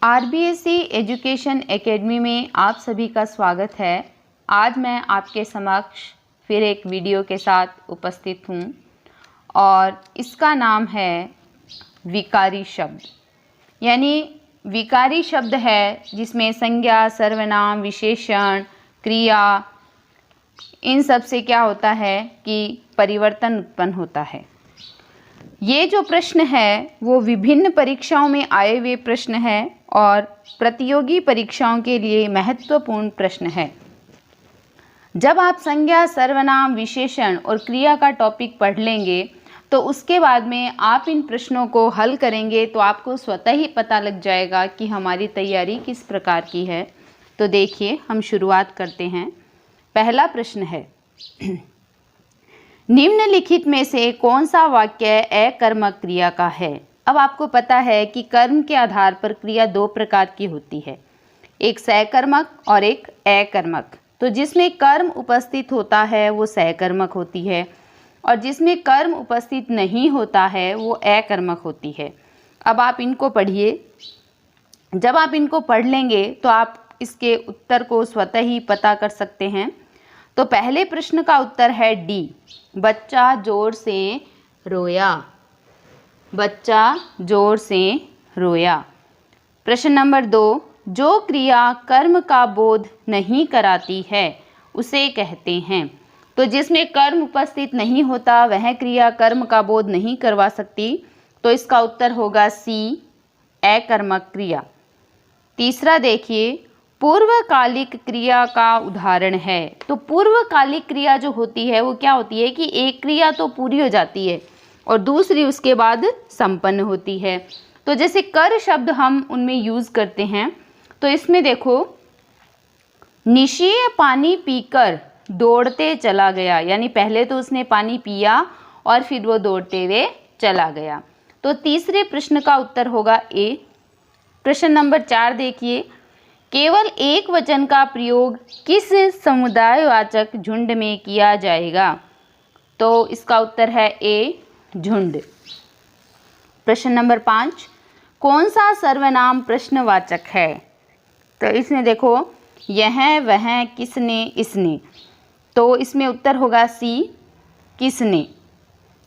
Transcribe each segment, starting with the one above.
RBSC education academy में आप सभी का स्वागत है। आज मैं आपके समक्ष फिर एक वीडियो के साथ उपस्थित हूँ और इसका नाम है विकारी शब्द। यानी विकारी शब्द है जिसमें संज्ञा, सर्वनाम, विशेषण, क्रिया, इन सब से क्या होता है कि परिवर्तन उत्पन्न होता है। ये जो प्रश्न है वो विभिन्न परीक्षाओं में आए हुए प्रश्न है और प्रतियोगी परीक्षाओं के लिए महत्वपूर्ण प्रश्न है। जब आप संज्ञा, सर्वनाम, विशेषण और क्रिया का टॉपिक पढ़ लेंगे तो उसके बाद में आप इन प्रश्नों को हल करेंगे तो आपको स्वतः ही पता लग जाएगा कि हमारी तैयारी किस प्रकार की है। तो देखिए, हम शुरुआत करते हैं। पहला प्रश्न है, निम्नलिखित में से कौन सा वाक्य अकर्मक क्रिया का है। अब आपको पता है कि कर्म के आधार पर क्रिया दो प्रकार की होती है, एक सकर्मक और एक अकर्मक। तो जिसमें कर्म उपस्थित होता है वो सकर्मक होती है और जिसमें कर्म उपस्थित नहीं होता है वो अकर्मक होती है। अब आप इनको पढ़िए। जब आप इनको पढ़ लेंगे तो आप इसके उत्तर को स्वतः ही पता कर सकते हैं। तो पहले प्रश्न का उत्तर है डी, बच्चा जोर से रोया। बच्चा जोर से रोया। प्रश्न नंबर 2, जो क्रिया कर्म का बोध नहीं कराती है उसे कहते हैं। तो जिसमें कर्म उपस्थित नहीं होता वह क्रिया कर्म का बोध नहीं करवा सकती, तो इसका उत्तर होगा सी, अकर्मक क्रिया। तीसरा देखिए, पूर्वकालिक क्रिया का उदाहरण है। तो पूर्वकालिक क्रिया जो होती है वो क्या होती है कि एक क्रिया तो पूरी हो जाती है और दूसरी उसके बाद संपन्न होती है। तो जैसे कर शब्द हम उनमें यूज़ करते हैं, तो इसमें देखो, निशीय पानी पीकर दौड़ते चला गया। यानी पहले तो उसने पानी पिया और फिर वो दौड़ते हुए चला गया। तो तीसरे प्रश्न का उत्तर होगा ए। प्रश्न नंबर 4 देखिए, केवल एक वचन का प्रयोग किस समुदायवाचक झुंड में किया जाएगा। तो इसका उत्तर है ए, झुंड। प्रश्न नंबर 5, कौन सा सर्वनाम प्रश्नवाचक है। तो इसमें देखो, यह, वह, किसने, इसने। तो इसमें उत्तर होगा सी, किसने।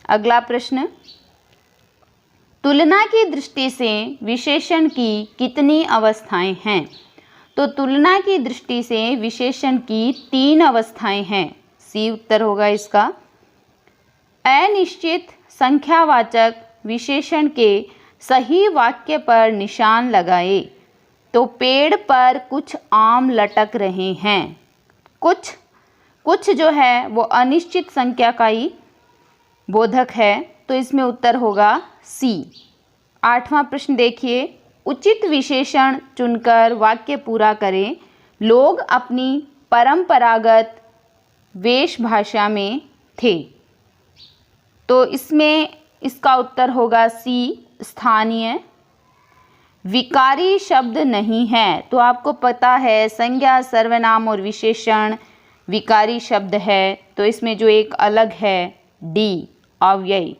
अगला प्रश्न, तुलना की दृष्टि से विशेषण की कितनी अवस्थाएं हैं। तो तुलना की दृष्टि से विशेषण की 3 अवस्थाएं हैं। सी उत्तर होगा इसका। अनिश्चित संख्यावाचक विशेषण के सही वाक्य पर निशान लगाए। तो पेड़ पर कुछ आम लटक रहे हैं। कुछ जो है वो अनिश्चित संख्या का ही बोधक है, तो इसमें उत्तर होगा सी। 8वां प्रश्न देखिए, उचित विशेषण चुनकर वाक्य पूरा करें। लोग अपनी परंपरागत वेशभाषा में थे। तो इसमें इसका उत्तर होगा सी, स्थानीय। विकारी शब्द नहीं है। तो आपको पता है संज्ञा, सर्वनाम और विशेषण विकारी शब्द है। तो इसमें जो एक अलग है डी, अव्यय,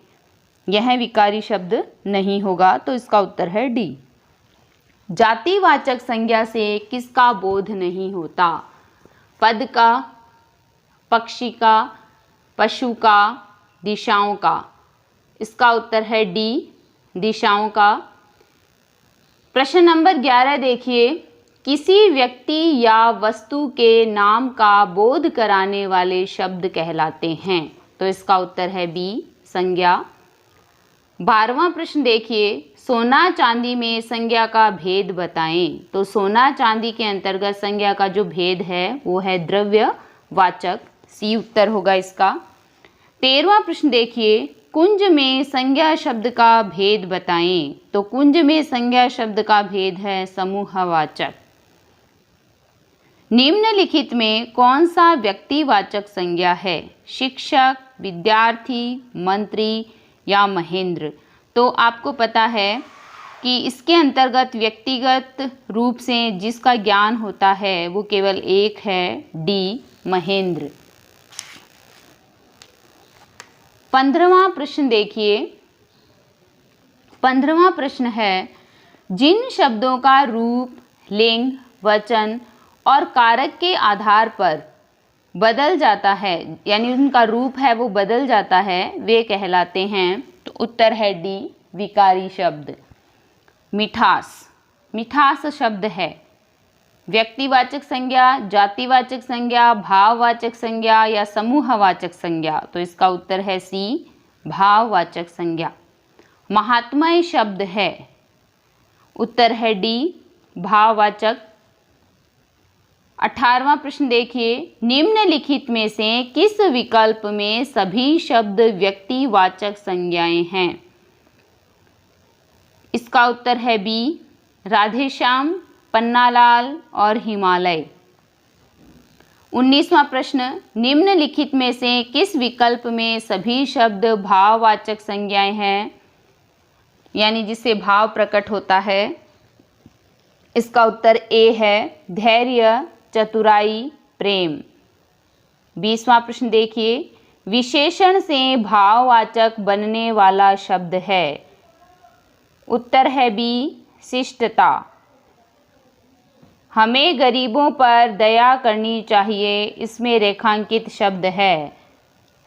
यह विकारी शब्द नहीं होगा। तो इसका उत्तर है डी। जातिवाचक संज्ञा से किसका बोध नहीं होता। पद का, पक्षी का, पशु का, दिशाओं का। इसका उत्तर है डी, दिशाओं का। प्रश्न नंबर 11 देखिए, किसी व्यक्ति या वस्तु के नाम का बोध कराने वाले शब्द कहलाते हैं। तो इसका उत्तर है बी, संज्ञा। 12वां प्रश्न देखिए, सोना चांदी में संज्ञा का भेद बताएं। तो सोना चांदी के अंतर्गत संज्ञा का जो भेद है वो है द्रव्यवाचक। सी उत्तर होगा इसका। 13वां प्रश्न देखिए, कुंज में संज्ञा शब्द का भेद बताएं। तो कुंज में संज्ञा शब्द का भेद है समूहवाचक। निम्नलिखित में कौन सा व्यक्तिवाचक संज्ञा है। शिक्षक, विद्यार्थी, मंत्री या महेंद्र। तो आपको पता है कि इसके अंतर्गत व्यक्तिगत रूप से जिसका ज्ञान होता है वो केवल एक है, डी, महेंद्र। 15वां प्रश्न देखिए। 15वां प्रश्न है, जिन शब्दों का रूप, लिंग, वचन और कारक के आधार पर बदल जाता है, यानी उनका रूप है वो बदल जाता है, वे कहलाते हैं। तो उत्तर है डी, विकारी शब्द। मिठास, मिठास शब्द है व्यक्तिवाचक संज्ञा, जातिवाचक संज्ञा, भाववाचक संज्ञा या समूहवाचक संज्ञा। तो इसका उत्तर है सी, भाववाचक संज्ञा। महात्मय शब्द है, उत्तर है डी, भाववाचक। 18वां प्रश्न देखिए, निम्नलिखित में से किस विकल्प में सभी शब्द व्यक्तिवाचक संज्ञाएं हैं? इसका उत्तर है बी, राधेश्याम, पन्नालाल और हिमालय। 19वां प्रश्न, निम्नलिखित में से किस विकल्प में सभी शब्द भाववाचक संज्ञाएं हैं, यानी जिससे भाव प्रकट होता है? इसका उत्तर ए है, धैर्य, चतुराई, प्रेम। 20वां प्रश्न देखिए, विशेषण से भाववाचक बनने वाला शब्द है? उत्तर है बी, शिष्टता। हमें गरीबों पर दया करनी चाहिए, इसमें रेखांकित शब्द है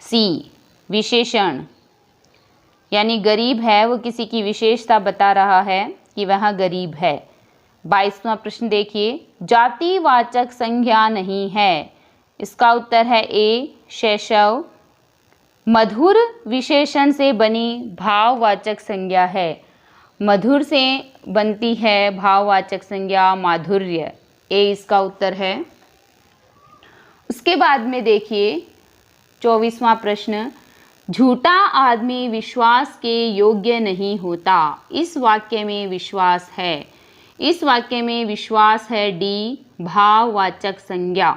सी, विशेषण, यानी गरीब है वो किसी की विशेषता बता रहा है कि वह गरीब है। 22वां प्रश्न देखिए, जातिवाचक संज्ञा नहीं है? इसका उत्तर है ए, शैशव। मधुर विशेषण से बनी भाववाचक संज्ञा है, मधुर से बनती है भाववाचक संज्ञा माधुर्य, ए इसका उत्तर है। उसके बाद में देखिए 24वां प्रश्न, झूठा आदमी विश्वास के योग्य नहीं होता, इस वाक्य में विश्वास है? इस वाक्य में विश्वास है डी, भाववाचक संज्ञा।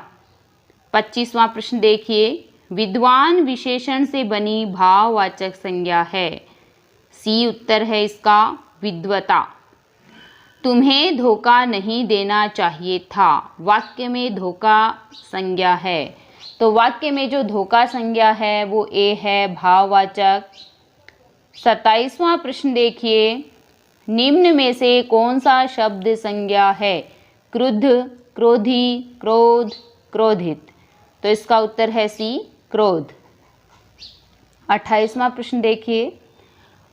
25वां प्रश्न देखिए, विद्वान विशेषण से बनी भाववाचक संज्ञा है? सी उत्तर है इसका, विद्वता। तुम्हें धोखा नहीं देना चाहिए था, वाक्य में धोखा संज्ञा है, तो वाक्य में जो धोखा संज्ञा है वो ए है, भाववाचक। 27वां प्रश्न देखिए, निम्न में से कौन सा शब्द संज्ञा है? क्रुद्ध, क्रोधी, क्रोध, क्रोधित। तो इसका उत्तर है सी, क्रोध। 28वां प्रश्न देखिए,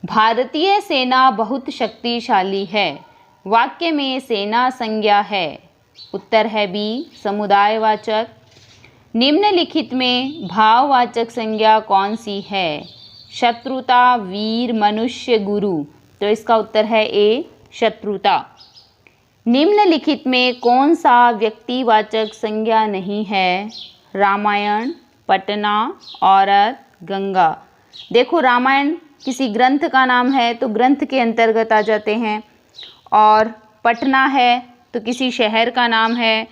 भारतीय सेना बहुत शक्तिशाली है, वाक्य में सेना संज्ञा है? उत्तर है बी, समुदायवाचक। निम्नलिखित में भाववाचक संज्ञा कौन सी है? शत्रुता, वीर, मनुष्य, गुरु। तो इसका उत्तर है ए, शत्रुता। निम्नलिखित में कौन सा व्यक्तिवाचक संज्ञा नहीं है? रामायण, पटना, औरत, गंगा। देखो रामायण किसी ग्रंथ का नाम है तो ग्रंथ के अंतर्गत आ जाते हैं, और पटना है तो किसी शहर का नाम है,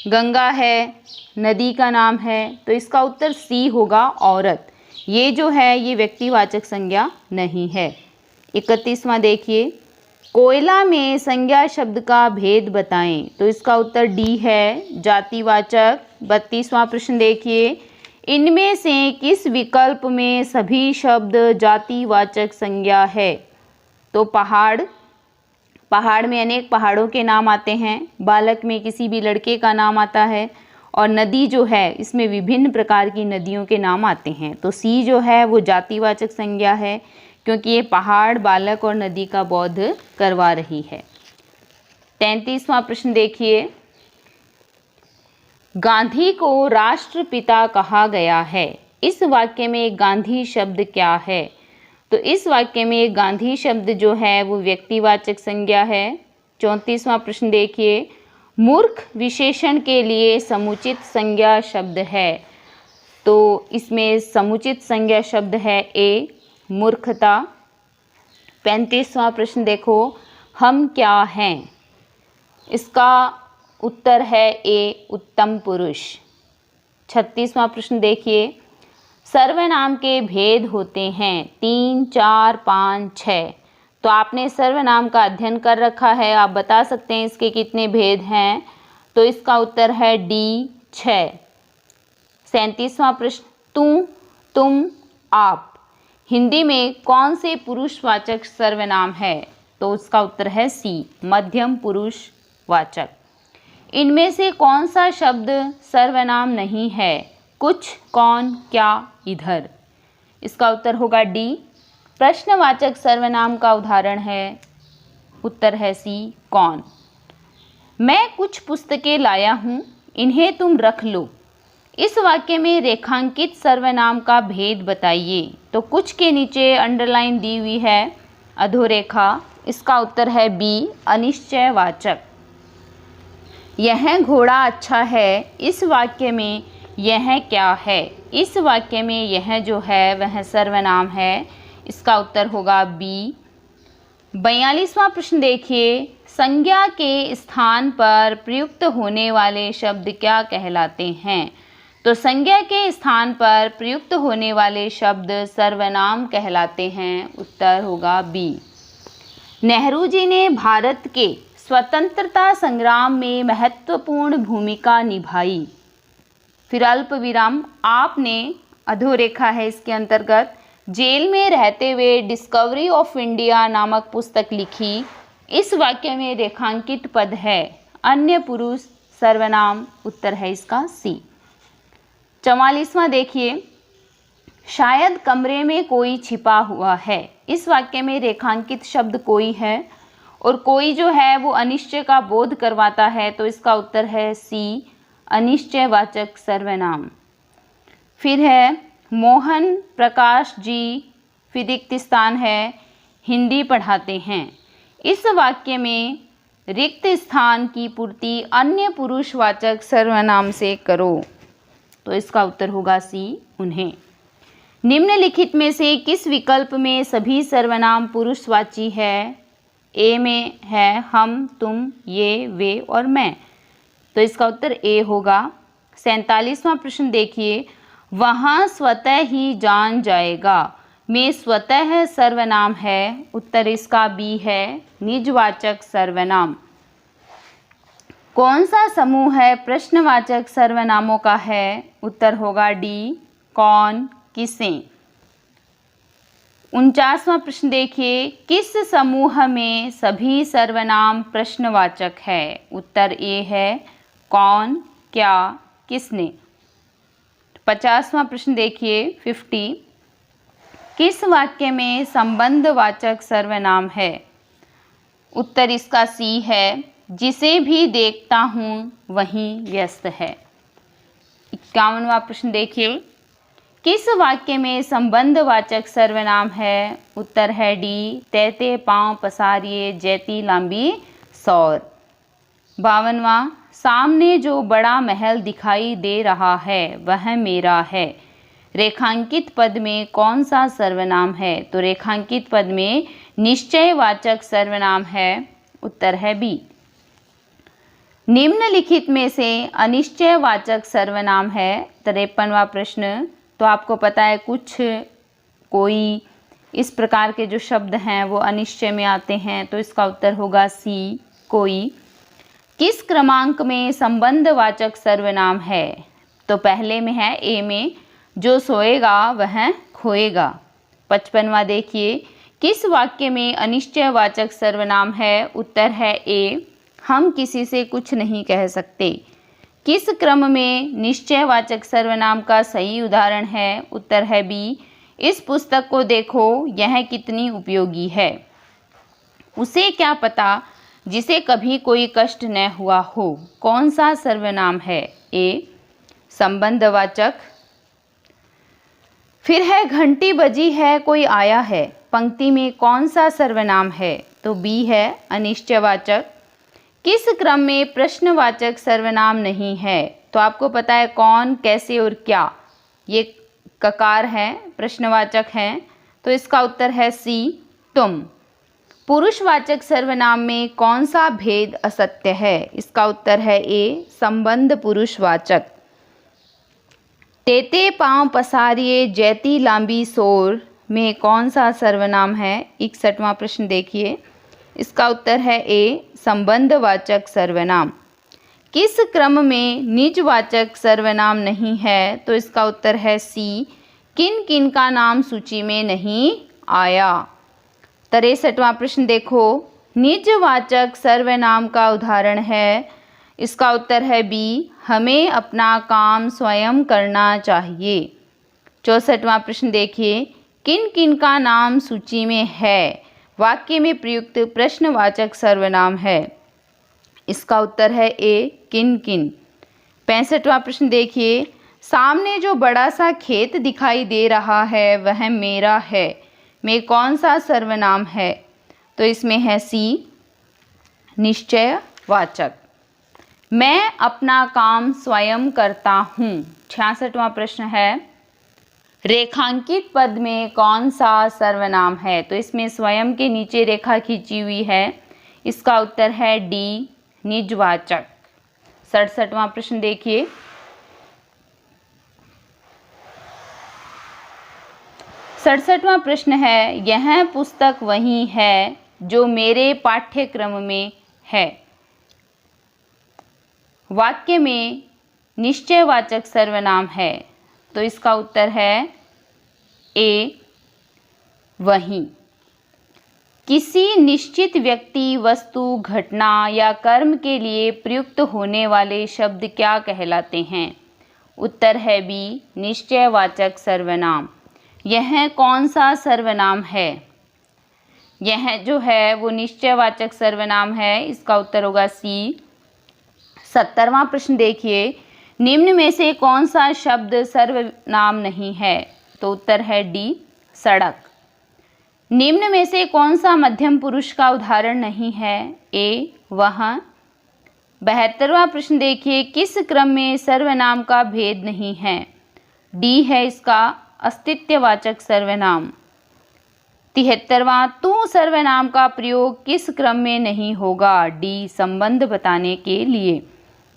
गंगा है नदी का नाम है, तो इसका उत्तर सी होगा, औरत। ये जो है ये व्यक्तिवाचक संज्ञा नहीं है। 31वां देखिए, कोयला में संज्ञा शब्द का भेद बताएं? तो इसका उत्तर डी है, जातिवाचक। 32वां प्रश्न देखिए, इनमें से किस विकल्प में सभी शब्द जातिवाचक संज्ञा है? तो पहाड़, पहाड़ में अनेक पहाड़ों के नाम आते हैं, बालक में किसी भी लड़के का नाम आता है, और नदी जो है इसमें विभिन्न प्रकार की नदियों के नाम आते हैं। तो सी जो है वो जातिवाचक संज्ञा है, क्योंकि ये पहाड़, बालक और नदी का बोध करवा रही है। 33वां प्रश्न देखिए, गांधी को राष्ट्रपिता कहा गया है, इस वाक्य में गांधी शब्द क्या है? तो इस वाक्य में गांधी शब्द जो है वो व्यक्तिवाचक संज्ञा है। 34वां प्रश्न देखिए, मूर्ख विशेषण के लिए समुचित संज्ञा शब्द है? तो इसमें समुचित संज्ञा शब्द है ए, मूर्खता। 35वां प्रश्न देखो, हम क्या हैं? इसका उत्तर है ए, उत्तम पुरुष। 36वां प्रश्न देखिए, सर्वनाम के भेद होते हैं 3, 4, 5, 6। तो आपने सर्वनाम का अध्ययन कर रखा है, आप बता सकते हैं इसके कितने भेद हैं? तो इसका उत्तर है डी, 6। 37वां प्रश्न, तू, तुम, आप हिंदी में कौन से पुरुषवाचक सर्वनाम है? तो उसका उत्तर है सी, मध्यम पुरुषवाचक। इनमें से कौन सा शब्द सर्वनाम नहीं है? कुछ, कौन, क्या, इधर। इसका उत्तर होगा डी, प्रश्नवाचक सर्वनाम का उदाहरण है, उत्तर है सी, कौन। मैं कुछ पुस्तकें लाया हूँ, इन्हें तुम रख लो। इस वाक्य में रेखांकित सर्वनाम का भेद बताइए। तो कुछ के नीचे अंडरलाइन दी हुई है अधोरेखा, इसका उत्तर है बी, अनिश्चयवाचक। यह घोड़ा अच्छा है, इस वाक्य में यह क्या है? इस वाक्य में यह जो है वह सर्वनाम है, इसका उत्तर होगा बी। 42वां प्रश्न देखिए, संज्ञा के स्थान पर प्रयुक्त होने वाले शब्द क्या कहलाते हैं? तो संज्ञा के स्थान पर प्रयुक्त होने वाले शब्द सर्वनाम कहलाते हैं, उत्तर होगा बी। नेहरू जी ने भारत के स्वतंत्रता संग्राम में महत्वपूर्ण भूमिका निभाई। फिर अल्प विराम, आपने अधोरेखा है इसके अंतर्गत जेल में रहते हुए डिस्कवरी ऑफ इंडिया नामक पुस्तक लिखी। इस वाक्य में रेखांकित पद है अन्य पुरुष सर्वनाम, उत्तर है इसका सी। 44वां देखिए, शायद कमरे में कोई छिपा हुआ है। इस वाक्य में रेखांकित शब्द कोई है और कोई जो है वो अनिश्चय का बोध करवाता है, तो इसका उत्तर है सी, अनिश्चयवाचक सर्वनाम। फिर है मोहन प्रकाश जी, फिर रिक्त स्थान है, हिंदी पढ़ाते हैं। इस वाक्य में रिक्त स्थान की पूर्ति अन्य पुरुषवाचक सर्वनाम से करो, तो इसका उत्तर होगा सी, उन्हें। निम्नलिखित में से किस विकल्प में सभी सर्वनाम पुरुषवाची है? ए में है हम, तुम, ये, वे और मैं, तो इसका उत्तर ए होगा। 47वां प्रश्न देखिए, वहाँ स्वतः ही जान जाएगा में स्वतः सर्वनाम है, उत्तर इसका बी है, निजवाचक सर्वनाम। कौन सा समूह है प्रश्नवाचक सर्वनामों का है? उत्तर होगा डी, कौन, किसे। 49वां प्रश्न देखिए, किस समूह में सभी सर्वनाम प्रश्नवाचक है? उत्तर ए है, कौन, क्या, किसने। 50वां प्रश्न देखिए 50, किस वाक्य में संबंधवाचक सर्वनाम है? उत्तर इसका सी है, जिसे भी देखता हूँ वही व्यस्त है। 51वां प्रश्न देखिए, किस वाक्य में संबंधवाचक सर्वनाम है? उत्तर है डी, तैते पाँव पसारिए जैती लांबी सौर। 52वां, सामने जो बड़ा महल दिखाई दे रहा है वह मेरा है। रेखांकित पद में कौन सा सर्वनाम है? तो रेखांकित पद में निश्चयवाचक सर्वनाम है, उत्तर है बी। निम्नलिखित में से अनिश्चयवाचक सर्वनाम है। 53वां प्रश्न, तो आपको पता है कुछ, कोई, इस प्रकार के जो शब्द हैं वो अनिश्चय में आते हैं, तो इसका उत्तर होगा सी, कोई। किस क्रमांक में संबंधवाचक सर्वनाम है? तो पहले में है ए में, जो सोएगा वह खोएगा। 55वां देखिए, किस वाक्य में अनिश्चयवाचक सर्वनाम है? उत्तर है ए, हम किसी से कुछ नहीं कह सकते। किस क्रम में निश्चयवाचक सर्वनाम का सही उदाहरण है? उत्तर है बी, इस पुस्तक को देखो यह कितनी उपयोगी है। उसे क्या पता जिसे कभी कोई कष्ट न हुआ हो। कौन सा सर्वनाम है? ए, संबंधवाचक। फिर है घंटी बजी है कोई आया है, पंक्ति में कौन सा सर्वनाम है? तो बी है, अनिश्चयवाचक। किस क्रम में प्रश्नवाचक सर्वनाम नहीं है? तो आपको पता है कौन, कैसे और क्या, ये ककार है, प्रश्नवाचक हैं, तो इसका उत्तर है सी, तुम। पुरुषवाचक सर्वनाम में कौन सा भेद असत्य है? इसका उत्तर है ए, संबंध पुरुषवाचक। तेते पाँव पसारिए जैती लांबी सोर में कौन सा सर्वनाम है? 61वां प्रश्न देखिए, इसका उत्तर है ए, संबंधवाचक सर्वनाम। किस क्रम में निजवाचक सर्वनाम नहीं है? तो इसका उत्तर है सी, किन किन का नाम सूची में नहीं आया। 63वां प्रश्न देखो, निजवाचक सर्वनाम का उदाहरण है। इसका उत्तर है बी, हमें अपना काम स्वयं करना चाहिए। 64वां प्रश्न देखिए, किन किन का नाम सूची में है, वाक्य में प्रयुक्त प्रश्नवाचक सर्वनाम है। इसका उत्तर है ए, किन किन। 65वां प्रश्न देखिए, सामने जो बड़ा सा खेत दिखाई दे रहा है वह मेरा है, में कौन सा सर्वनाम है? तो इसमें है सी, निश्चयवाचक। मैं अपना काम स्वयं करता हूँ। 66वां प्रश्न है, रेखांकित पद में कौन सा सर्वनाम है? तो इसमें स्वयं के नीचे रेखा खींची हुई है। इसका उत्तर है डी, निजवाचक। 67वां प्रश्न देखिए, प्रश्न है, यह पुस्तक वही है जो मेरे पाठ्यक्रम में है। वाक्य में निश्चयवाचक सर्वनाम है, तो इसका उत्तर है ए, वही। किसी निश्चित व्यक्ति, वस्तु, घटना या कर्म के लिए प्रयुक्त होने वाले शब्द क्या कहलाते हैं? उत्तर है बी, निश्चयवाचक सर्वनाम। यह कौन सा सर्वनाम है? यह जो है वो निश्चयवाचक सर्वनाम है। इसका उत्तर होगा सी। 70वां प्रश्न देखिए, निम्न में से कौन सा शब्द सर्वनाम नहीं है? तो उत्तर है डी, सड़क। निम्न में से कौन सा मध्यम पुरुष का उदाहरण नहीं है? ए, वह। 72वां प्रश्न देखिए, किस क्रम में सर्वनाम का भेद नहीं है? डी है इसका अस्तित्ववाचक सर्वनाम। 73वां, तू सर्वनाम का प्रयोग किस क्रम में नहीं होगा? डी, संबंध बताने के लिए।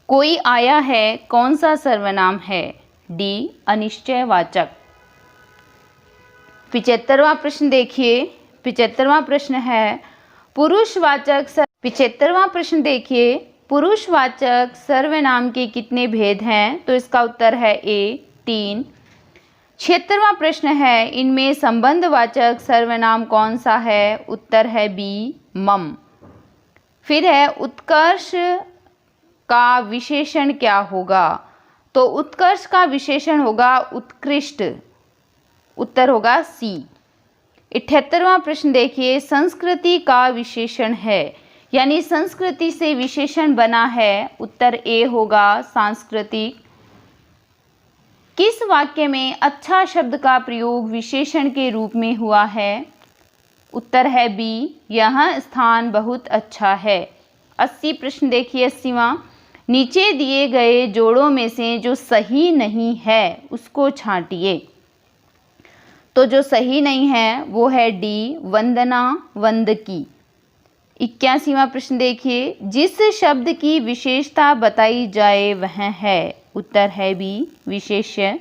कोई आया है, कौन सा सर्वनाम है? डी, अनिश्चयवाचक। 75वां प्रश्न देखिए, 75वां प्रश्न है, पुरुषवाचक 75वां प्रश्न देखिए, पुरुषवाचक सर्वनाम के कितने भेद हैं? तो इसका उत्तर है ए, 3। 76वां प्रश्न है, इनमें संबंधवाचक सर्वनाम कौन सा है? उत्तर है बी, मम। फिर है, उत्कर्ष का विशेषण क्या होगा? तो उत्कर्ष का विशेषण होगा उत्कृष्ट। उत्तर होगा सी। 78वां प्रश्न देखिए, संस्कृति का विशेषण है, यानी संस्कृति से विशेषण बना है। उत्तर ए होगा, सांस्कृतिक। किस वाक्य में अच्छा शब्द का प्रयोग विशेषण के रूप में हुआ है? उत्तर है बी, यह स्थान बहुत अच्छा है। 80 प्रश्न देखिए, 80वां, नीचे दिए गए जोड़ों में से जो सही नहीं है उसको छांटिए। तो जो सही नहीं है वो है डी, वंदना, वंदकी। 81वां प्रश्न देखिए, जिस शब्द की विशेषता बताई जाए वह है। उत्तर है बी, विशेष्य।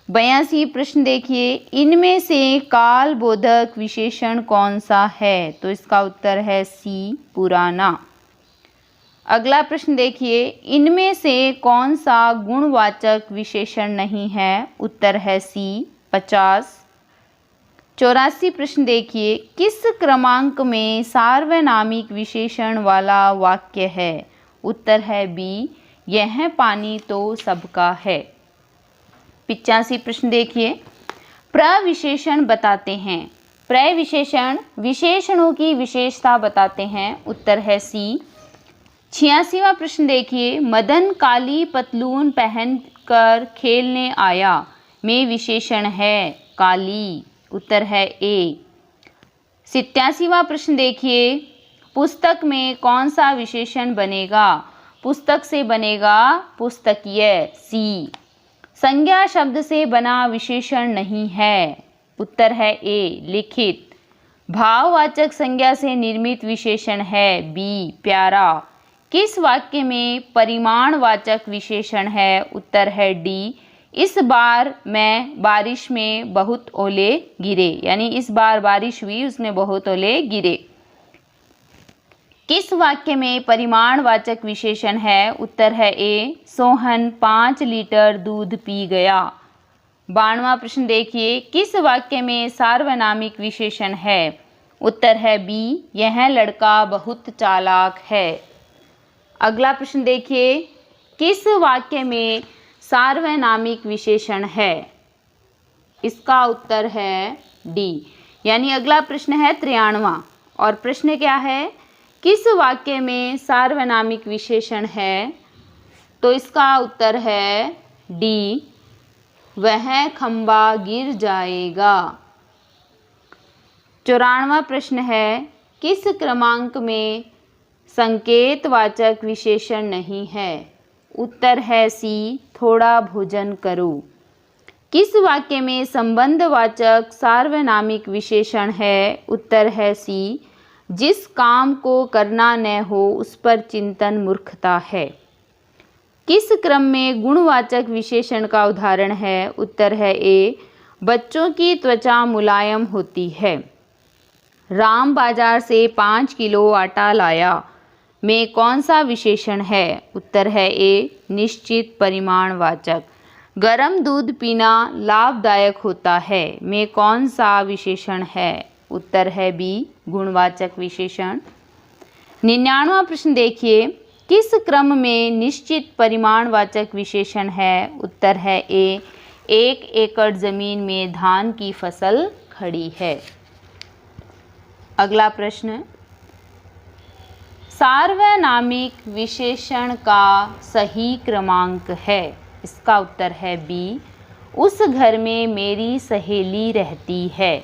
82 प्रश्न देखिए, इनमें से काल बोधक विशेषण कौन सा है? तो इसका उत्तर है सी, पुराना। अगला प्रश्न देखिए, इनमें से कौन सा गुणवाचक विशेषण नहीं है? उत्तर है सी, 50। 84 प्रश्न देखिए, किस क्रमांक में सार्वनामिक विशेषण वाला वाक्य है? उत्तर है बी, यह पानी तो सबका है। 85 प्रश्न देखिए, प्रविशेषण बताते हैं। प्रविशेषण विशेषणों की विशेषता बताते हैं। उत्तर है सी। 86वां प्रश्न देखिए, मदन काली पतलून पहनकर खेलने आया, में विशेषण है काली। उत्तर है ए। 87वां प्रश्न देखिए, पुस्तक में कौन सा विशेषण बनेगा? पुस्तक से बनेगा पुस्तकीय, सी। संज्ञा शब्द से बना विशेषण नहीं है। उत्तर है ए, लिखित। भाववाचक संज्ञा से निर्मित विशेषण है बी, प्यारा। किस वाक्य में परिमाणवाचक विशेषण है? उत्तर है डी, इस बार मैं बारिश में बहुत ओले गिरे, यानी इस बार बारिश हुई उसमें बहुत ओले गिरे। किस वाक्य में परिमाणवाचक विशेषण है? उत्तर है ए, सोहन 5 लीटर दूध पी गया। 92वां प्रश्न देखिए, किस वाक्य में सार्वनामिक विशेषण है? उत्तर है बी, यह लड़का बहुत चालाक है। अगला प्रश्न देखिए, किस वाक्य में सार्वनामिक विशेषण है? इसका उत्तर है डी। यानी अगला प्रश्न है 93वां और प्रश्न क्या है, किस वाक्य में सार्वनामिक विशेषण है? तो इसका उत्तर है डी, वह खंबा गिर जाएगा। 94वां प्रश्न है, किस क्रमांक में संकेतवाचक विशेषण नहीं है? उत्तर है सी, थोड़ा भोजन करो। किस वाक्य में संबंधवाचक सार्वनामिक विशेषण है? उत्तर है सी, जिस काम को करना न हो उस पर चिंतन मूर्खता है। किस क्रम में गुणवाचक विशेषण का उदाहरण है? उत्तर है ए, बच्चों की त्वचा मुलायम होती है। राम बाजार से 5 किलो आटा लाया में कौन सा विशेषण है? उत्तर है ए, निश्चित परिमाणवाचक। गर्म दूध पीना लाभदायक होता है में कौन सा विशेषण है? उत्तर है बी, गुणवाचक विशेषण। 99वां प्रश्न देखिए, किस क्रम में निश्चित परिमाणवाचक विशेषण है? उत्तर है ए, 1 एकड़ जमीन में धान की फसल खड़ी है। अगला प्रश्न, सार्वनामिक विशेषण का सही क्रमांक है? इसका उत्तर है बी, उस घर में मेरी सहेली रहती है।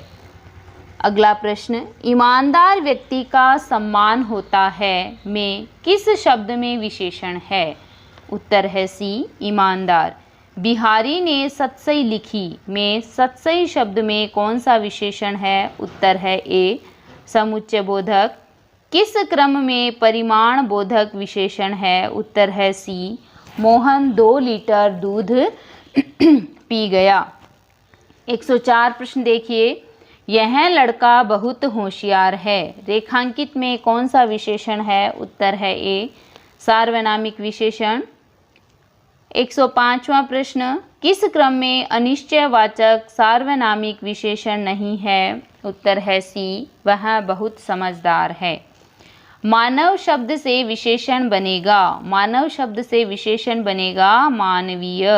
अगला प्रश्न, ईमानदार व्यक्ति का सम्मान होता है में किस शब्द में विशेषण है? उत्तर है सी, ईमानदार। बिहारी ने सतसई लिखी में सतसई शब्द में कौन सा विशेषण है? उत्तर है ए, समुच्चय बोधक। किस क्रम में परिमाण बोधक विशेषण है? उत्तर है सी, मोहन 2 लीटर दूध पी गया। 104 प्रश्न देखिए, यह लड़का बहुत होशियार है रेखांकित में कौन सा विशेषण है? उत्तर है ए, सार्वनामिक विशेषण। 105वां प्रश्न, किस क्रम में अनिश्चयवाचक सार्वनामिक विशेषण नहीं है? उत्तर है सी, वह बहुत समझदार है। मानव शब्द से विशेषण बनेगा, मानव शब्द से विशेषण बनेगा मानवीय।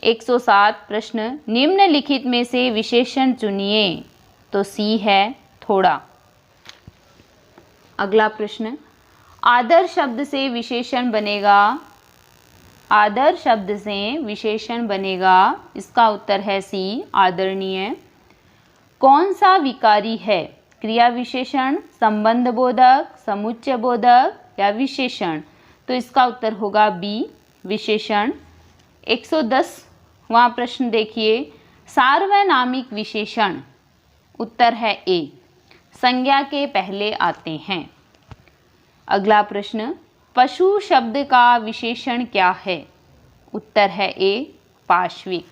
107 प्रश्न, निम्नलिखित में से विशेषण चुनिए। तो सी है थोड़ा। अगला प्रश्न, आदर शब्द से विशेषण बनेगा, आदर शब्द से विशेषण बनेगा, इसका उत्तर है सी, आदरणीय। कौन सा विकारी है? क्रिया विशेषण, संबंध बोधक, समुच्चय बोधक या विशेषण? तो इसका उत्तर होगा बी, विशेषण। 110वां प्रश्न देखिए, सार्वनामिक विशेषण, उत्तर है ए, संज्ञा के पहले आते हैं। अगला प्रश्न, पशु शब्द का विशेषण क्या है? उत्तर है ए, पार्श्विक।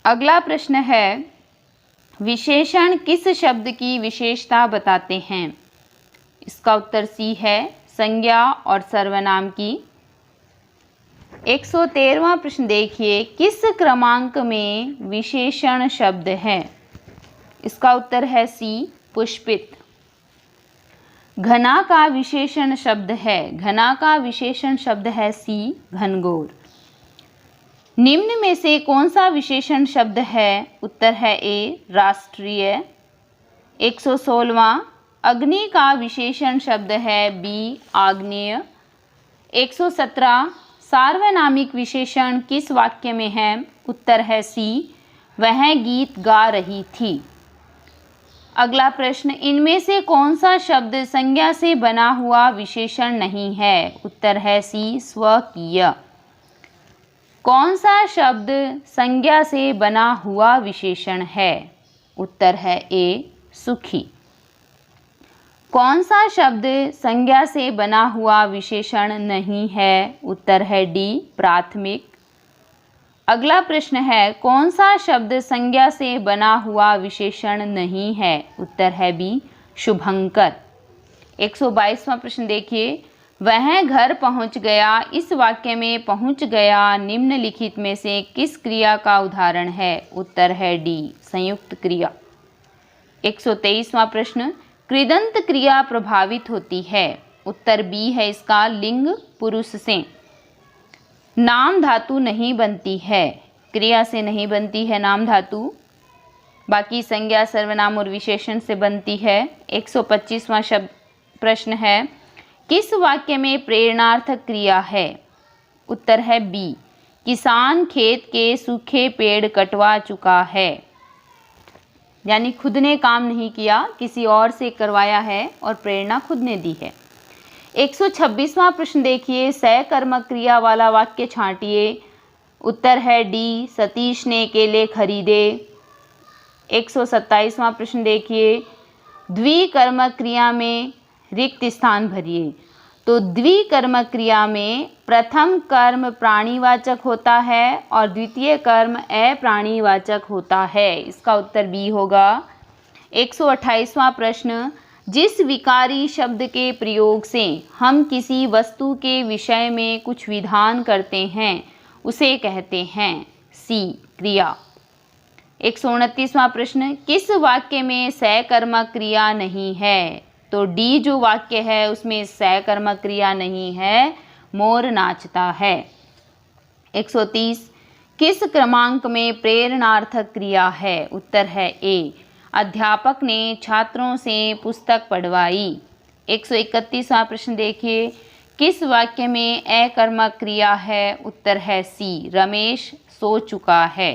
अगला प्रश्न है, विशेषण किस शब्द की विशेषता बताते हैं? इसका उत्तर सी है, संज्ञा और सर्वनाम की। 113वां प्रश्न देखिए, किस क्रमांक में विशेषण शब्द है? इसका उत्तर है सी, पुष्पित। घना का विशेषण शब्द है, घना का विशेषण शब्द है सी, घनघोर। निम्न में से कौन सा विशेषण शब्द है? उत्तर है ए, राष्ट्रीय। 116वां, अग्नि का विशेषण शब्द है बी, आग्नेय। 117, सार्वनामिक विशेषण किस वाक्य में है? उत्तर है सी, वह गीत गा रही थी। अगला प्रश्न, इनमें से कौन सा शब्द संज्ञा से बना हुआ विशेषण नहीं है? उत्तर है सी, स्वकीय। कौन सा शब्द संज्ञा से बना हुआ विशेषण है? उत्तर है ए, सुखी। कौन सा शब्द संज्ञा से बना हुआ विशेषण नहीं है? उत्तर है डी, प्राथमिक। अगला प्रश्न है, कौन सा शब्द संज्ञा से बना हुआ विशेषण नहीं है? उत्तर है बी, शुभंकर। 122वां प्रश्न देखिए, वह घर पहुंच गया, इस वाक्य में पहुंच गया निम्नलिखित में से किस क्रिया का उदाहरण है? उत्तर है डी, संयुक्त क्रिया। 123वां प्रश्न, कृदंत क्रिया प्रभावित होती है। उत्तर बी है इसका, लिंग पुरुष से। नाम धातु नहीं बनती है, क्रिया से नहीं बनती है नाम धातु, बाकी संज्ञा सर्वनाम और विशेषण से बनती है। 125वां प्रश्न है, किस वाक्य में प्रेरणार्थक क्रिया है? उत्तर है बी, किसान खेत के सूखे पेड़ कटवा चुका है। यानी खुद ने काम नहीं किया, किसी और से करवाया है और प्रेरणा खुद ने दी है। 126वां प्रश्न देखिए, सकर्मक क्रिया वाला वाक्य छांटिए। उत्तर है डी, सतीश ने केले खरीदे। 127वां प्रश्न देखिए, द्विकर्मक क्रिया में रिक्त स्थान भरिए। तो द्विकर्मक क्रिया में प्रथम कर्म प्राणीवाचक होता है और द्वितीय कर्म अप्राणीवाचक होता है। इसका उत्तर बी होगा। 128वां प्रश्न, जिस विकारी शब्द के प्रयोग से हम किसी वस्तु के विषय में कुछ विधान करते हैं उसे कहते हैं सी, क्रिया। 129वां प्रश्न, किस वाक्य में सकर्मक क्रिया नहीं है? तो डी जो वाक्य है उसमें सकर्मक क्रिया नहीं है, मोर नाचता है। 130, किस क्रमांक में प्रेरणार्थक क्रिया है? उत्तर है ए, अध्यापक ने छात्रों से पुस्तक पढ़वाई। 131वां प्रश्न देखिए, किस वाक्य में अकर्मक क्रिया है? उत्तर है सी, रमेश सो चुका है।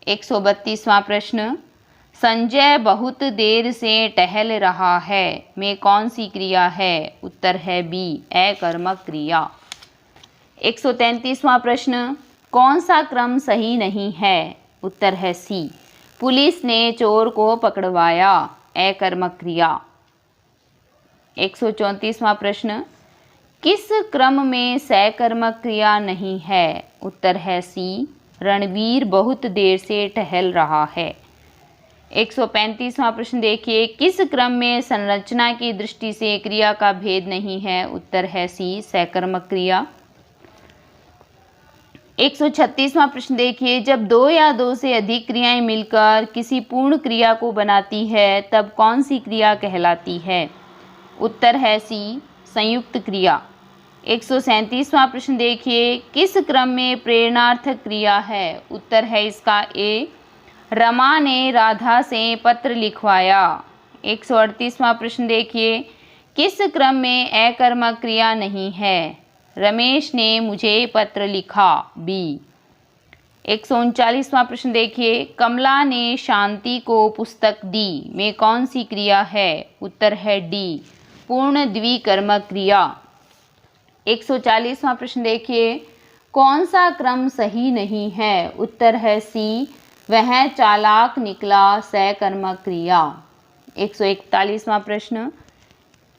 132वां प्रश्न, संजय बहुत देर से टहल रहा है में कौन सी क्रिया है? उत्तर है बी, अकर्मक क्रिया। 133वां प्रश्न, कौन सा क्रम सही नहीं है? उत्तर है सी, पुलिस ने चोर को पकड़वाया, अकर्मक क्रिया। 134वां प्रश्न, किस क्रम में सकर्मक क्रिया नहीं है? उत्तर है सी, रणवीर बहुत देर से टहल रहा है। 135वां प्रश्न देखिए, किस क्रम में संरचना की दृष्टि से क्रिया का भेद नहीं है? उत्तर है सी, सकर्मक क्रिया। 136वां प्रश्न देखिए, जब दो या दो से अधिक क्रियाएं मिलकर किसी पूर्ण क्रिया को बनाती है तब कौन सी क्रिया कहलाती है? उत्तर है सी, संयुक्त क्रिया। 137वां प्रश्न देखिए, किस क्रम में प्रेरणार्थक क्रिया है? उत्तर है इसका ए, रमा ने राधा से पत्र लिखवाया। 138वां प्रश्न देखिए, किस क्रम में अकर्मक क्रिया नहीं है? रमेश ने मुझे पत्र लिखा, बी। 139वां प्रश्न देखिए, कमला ने शांति को पुस्तक दी में कौन सी क्रिया है? उत्तर है डी, पूर्ण द्विकर्मक क्रिया। 140वां प्रश्न देखिए, कौन सा क्रम सही नहीं है? उत्तर है सी, वह चालाक निकला, सकर्मक क्रिया। 141वां प्रश्न,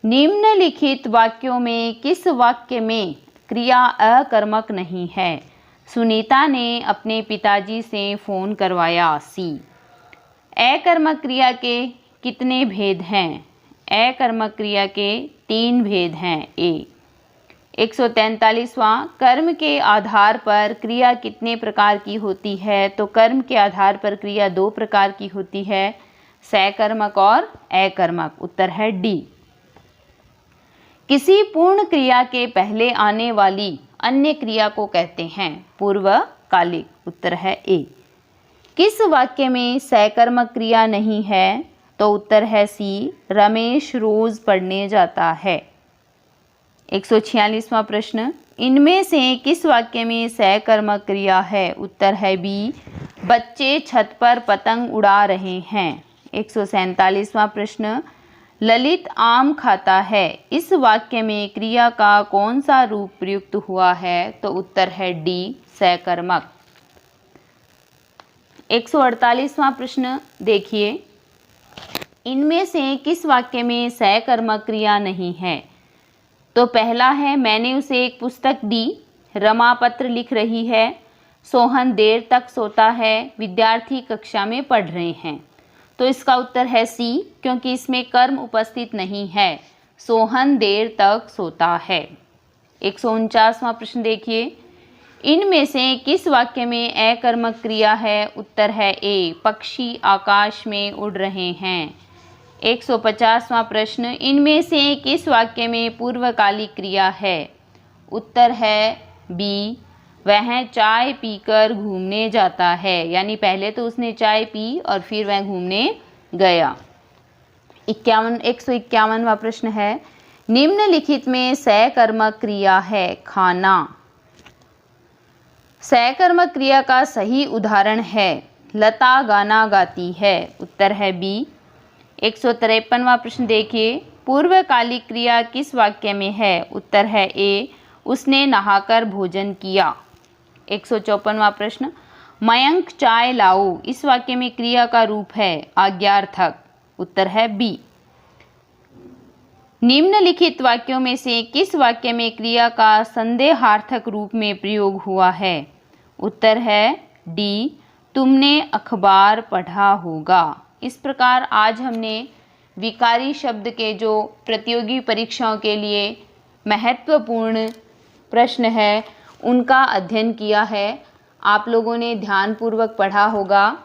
निम्नलिखित वाक्यों में किस वाक्य में क्रिया अकर्मक नहीं है? सुनीता ने अपने पिताजी से फ़ोन करवाया, सी। अकर्मक क्रिया के कितने भेद हैं? अकर्मक क्रिया के 3 भेद हैं, ए। 143वां, कर्म के आधार पर क्रिया कितने प्रकार की होती है? तो कर्म के आधार पर क्रिया 2 प्रकार की होती है, सकर्मक और अकर्मक। उत्तर है डी। किसी पूर्ण क्रिया के पहले आने वाली अन्य क्रिया को कहते हैं पूर्वकालिक। उत्तर है ए। किस वाक्य में सकर्मक क्रिया नहीं है? तो उत्तर है सी, रमेश रोज पढ़ने जाता है। 146वां प्रश्न, इनमें से किस वाक्य में सकर्मक क्रिया है? उत्तर है बी, बच्चे छत पर पतंग उड़ा रहे हैं। 147वां प्रश्न, ललित आम खाता है, इस वाक्य में क्रिया का कौन सा रूप प्रयुक्त हुआ है? तो उत्तर है डी, सकर्मक। 148वां प्रश्न देखिए, इनमें से किस वाक्य में सकर्मक क्रिया नहीं है? तो पहला है, मैंने उसे एक पुस्तक दी, रमा पत्र लिख रही है, सोहन देर तक सोता है, विद्यार्थी कक्षा में पढ़ रहे हैं। तो इसका उत्तर है सी, क्योंकि इसमें कर्म उपस्थित नहीं है, सोहन देर तक सोता है। 149वां प्रश्न देखिए, इनमें से किस वाक्य में अकर्मक क्रिया है? उत्तर है ए, पक्षी आकाश में उड़ रहे हैं। 150वां प्रश्न, इनमें से किस वाक्य में पूर्वकालिक क्रिया है? उत्तर है बी, वह चाय पीकर घूमने जाता है। यानी पहले तो उसने चाय पी और फिर वह घूमने गया। 151वां प्रश्न है, निम्नलिखित में सकर्मक क्रिया है खाना। सकर्मक क्रिया का सही उदाहरण है लता गाना गाती है। उत्तर है बी। 153वां प्रश्न देखिए, पूर्वकालिक क्रिया किस वाक्य में है? उत्तर है ए, उसने नहाकर भोजन किया। 154वां प्रश्न, मयंक चाय लाओ, इस वाक्य में क्रिया का रूप है आज्ञार्थक। उत्तर है बी। निम्नलिखित वाक्यों में से किस वाक्य में क्रिया का संदेहार्थक रूप में प्रयोग हुआ है? उत्तर है डी, तुमने अखबार पढ़ा होगा। इस प्रकार आज हमने विकारी शब्द के जो प्रतियोगी परीक्षाओं के लिए महत्वपूर्ण प्रश्न है उनका अध्ययन किया है। आप लोगों ने ध्यानपूर्वक पढ़ा होगा।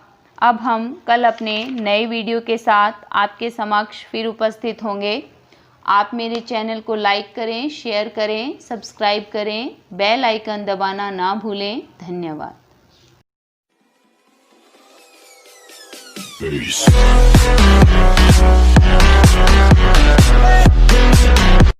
अब हम कल अपने नए वीडियो के साथ आपके समक्ष फिर उपस्थित होंगे। आप मेरे चैनल को लाइक करें, शेयर करें, सब्सक्राइब करें, बेल आइकन दबाना ना भूलें। धन्यवाद। Peace.